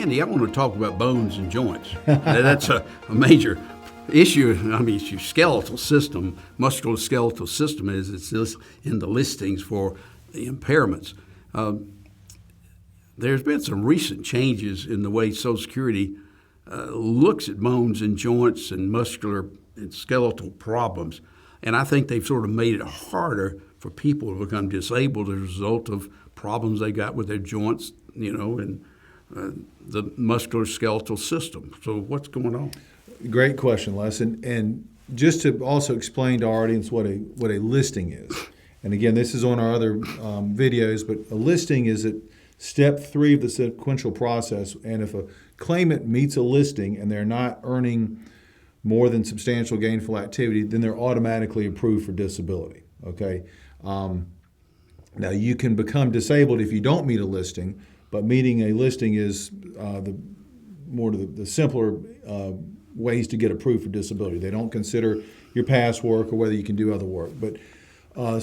Andy, I want to talk about bones and joints. That's a major issue. I mean, it's your skeletal system, musculoskeletal system, is it's just in the listings for the impairments. There's been some recent changes in the way Social Security looks at bones and joints and muscular and skeletal problems. And I think they've sort of made it harder for people to become disabled as a result of problems they got with their joints, and the musculoskeletal system. So what's going on? Great question, Les. And just to also explain to our audience what a listing is. And again, this is on our other videos, but a listing is at step 3 of the sequential process. And if a claimant meets a listing and they're not earning more than substantial gainful activity, then they're automatically approved for disability. Okay. Now you can become disabled if you don't meet a listing, but meeting a listing is the simpler ways to get approved for disability. They don't consider your past work or whether you can do other work. But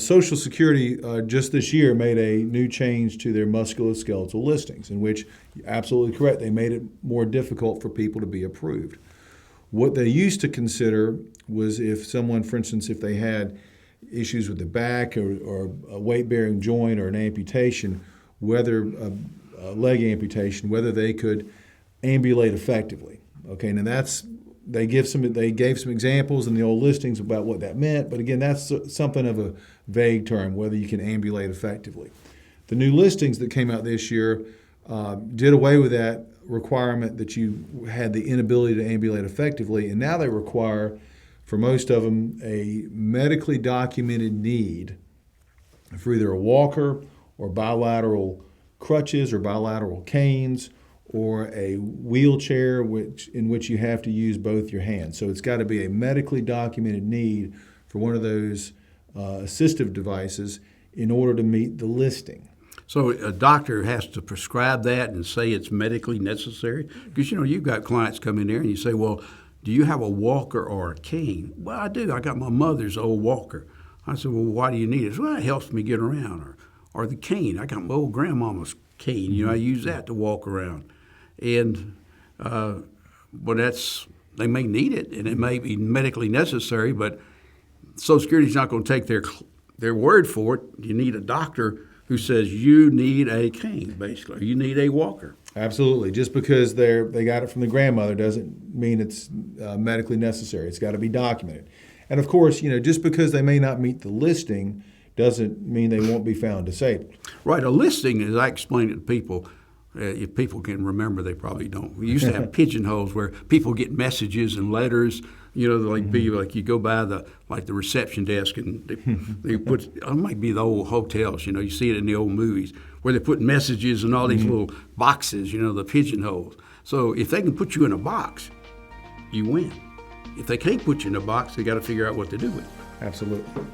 Social Security just this year made a new change to their musculoskeletal listings, in which, you're absolutely correct, they made it more difficult for people to be approved. What they used to consider was if someone, for instance, if they had issues with the back or a weight-bearing joint or an amputation, whether a leg amputation, whether they could ambulate effectively. Okay, now they gave some examples in the old listings about what that meant, but again, that's something of a vague term, whether you can ambulate effectively. The new listings that came out this year did away with that requirement that you had the inability to ambulate effectively, and now they require, for most of them, a medically documented need for either a walker or bilateral crutches or bilateral canes, or a wheelchair in which you have to use both your hands. So it's got to be a medically documented need for one of those assistive devices in order to meet the listing. So a doctor has to prescribe that and say it's medically necessary? Because, you've got clients come in there and you say, well, do you have a walker or a cane? Well, I do. I got my mother's old walker. I said, well, why do you need it? Well, it helps me get around. Or the cane. I got my old grandmama's cane. I use that to walk around. And they may need it, and it may be medically necessary, but Social Security's not going to take their word for it. You need a doctor who says you need a cane, basically, or you need a walker. Absolutely. Just because they got it from the grandmother doesn't mean it's medically necessary. It's got to be documented. And of course, just because they may not meet the listing doesn't mean they won't be found disabled. Right. A listing, as I explained it to people, if people can remember, they probably don't. We used to have pigeonholes where people get messages and letters. Like you go by the reception desk and they put. It might be the old hotels. You see it in the old movies where they put messages in all these little boxes. The pigeonholes. So if they can put you in a box, you win. If they can't put you in a box, they got to figure out what to do with it. Absolutely.